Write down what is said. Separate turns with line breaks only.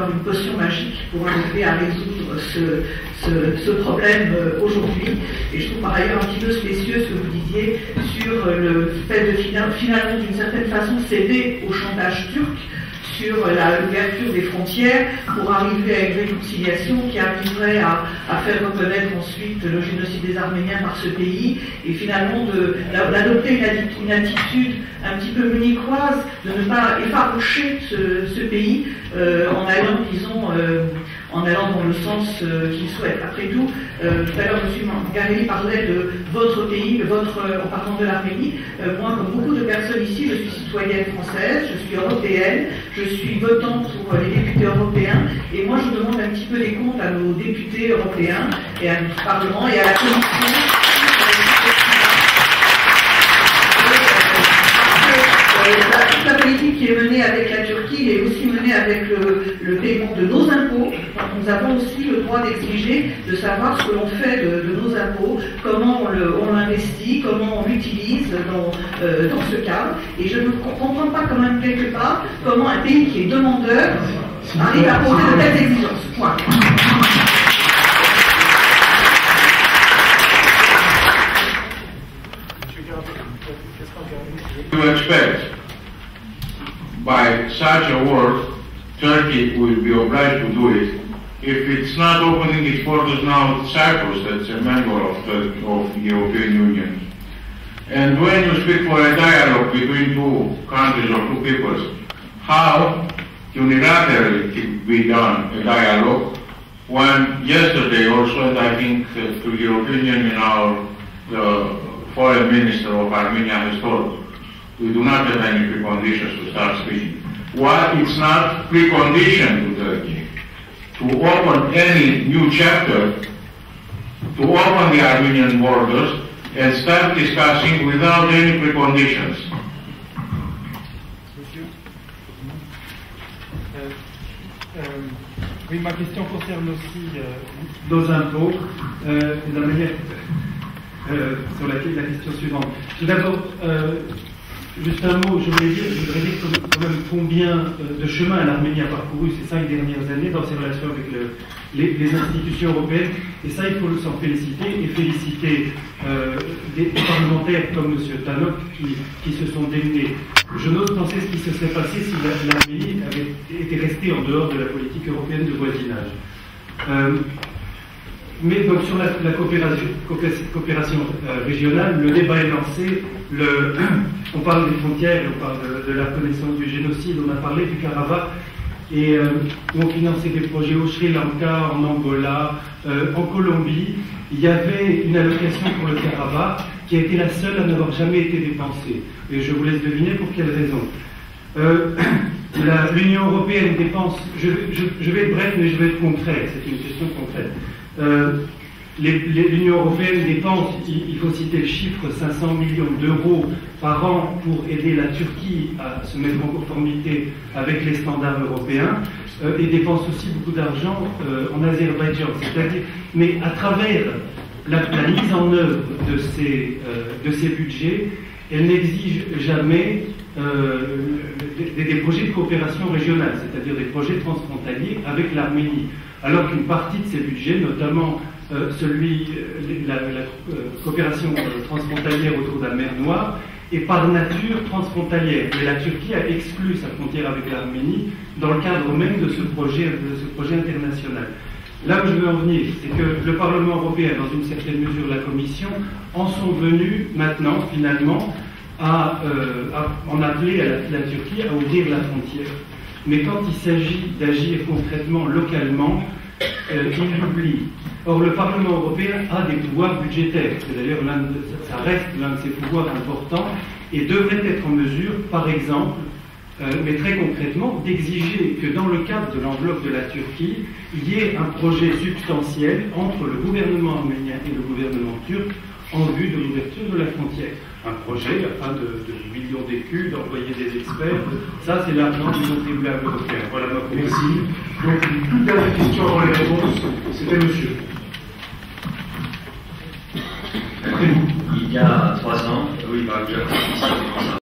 avoir une potion magique pour arriver à résoudre ce problème aujourd'hui. Et je trouve par ailleurs un petit peu spécieux ce que vous disiez sur le fait de finalement d'une certaine façon céder au chantage turc sur l'ouverture des frontières pour arriver à une réconciliation qui arriverait à faire reconnaître ensuite le génocide des Arméniens par ce pays et finalement d'adopter une attitude un petit peu munichoise, de ne pas effaroucher ce pays en allant, disons, en allant dans le sens qu'il souhaite. Après tout à l'heure, M. Garelli parlait de votre pays, en parlant de l'Arménie. Moi, comme beaucoup de personnes ici, je suis citoyenne française, je suis européenne, je suis votante pour les députés européens, et moi je demande un petit peu des comptes à nos députés européens et à notre Parlement et à la Commission. Toute la politique qui est menée avec la Turquie est aussi menée avec le paiement de nos impôts. Nous avons aussi le droit d'exiger de savoir ce que l'on fait de nos impôts, comment on l'investit, comment on l'utilise dans ce cadre. Et je ne comprends pas quand même quelque part comment un pays qui est demandeur arrive à poser de telles exigences. Point.
You expect by such a war, Turkey will be obliged to do it. If it's not opening its borders now to Cyprus, that's a member of the European Union. And when you speak for a dialogue between two countries or two peoples, how unilaterally can be done a dialogue when yesterday also, and I think to the European Union the foreign minister of Armenia has told, we do not have any preconditions to start speaking. What is not precondition to Turkey to open any new chapter, to open the Armenian borders and start discussing without any preconditions.
Oui, ma question concerne aussi nos impôts, de la manière sur la question suivante. Tout d'abord, juste un mot, je voudrais dire quand même combien de chemin l'Arménie a parcouru ces 5 dernières années dans ses relations avec les institutions européennes, et ça il faut s'en féliciter, et féliciter des parlementaires comme M. Tannock qui se sont démenés. Je n'ose penser ce qui se serait passé si l'Arménie avait été restée en dehors de la politique européenne de voisinage. Mais donc sur la coopération régionale, le débat est lancé. On parle des frontières, on parle de la reconnaissance du génocide, on a parlé du Karabakh, et on finançait des projets au Sri Lanka, en Angola, en Colombie. Il y avait une allocation pour le Karabakh qui a été la seule à n'avoir jamais été dépensée. Et je vous laisse deviner pour quelle raison. L'Union européenne dépense, je vais être bref mais je vais être concret, c'est une question concrète. L'Union européenne dépense, il faut citer le chiffre, 500 millions d'euros par an pour aider la Turquie à se mettre en conformité avec les standards européens, et dépense aussi beaucoup d'argent en Azerbaïdjan. C'est-à-dire, mais à travers la mise en œuvre de ces budgets, elle n'exige jamais des projets de coopération régionale, c'est-à-dire des projets transfrontaliers avec l'Arménie, alors qu'une partie de ces budgets, notamment la coopération transfrontalière autour de la mer Noire, est par nature transfrontalière. Mais la Turquie a exclu sa frontière avec l'Arménie dans le cadre même de ce projet international. Là où je veux en venir, c'est que le Parlement européen, dans une certaine mesure la Commission, en sont venus maintenant, finalement, à en appeler à la Turquie à ouvrir la frontière. Mais quand il s'agit d'agir concrètement, localement, il l'oublie. Or, le Parlement européen a des pouvoirs budgétaires. C'est d'ailleurs ça reste l'un de ses pouvoirs importants et devrait être en mesure, par exemple, mais très concrètement, d'exiger que dans le cadre de l'enveloppe de la Turquie, il y ait un projet substantiel entre le gouvernement arménien et le gouvernement turc en vue de l'ouverture de la frontière. Un projet afin de millions d'écus, d'envoyer des experts. Ça, c'est l'argent du contribuable européen. Voilà ma proposition.
Merci. Donc, une toute dernière question avant les réponses, c'était monsieur.
Il y a 3 ans, oui,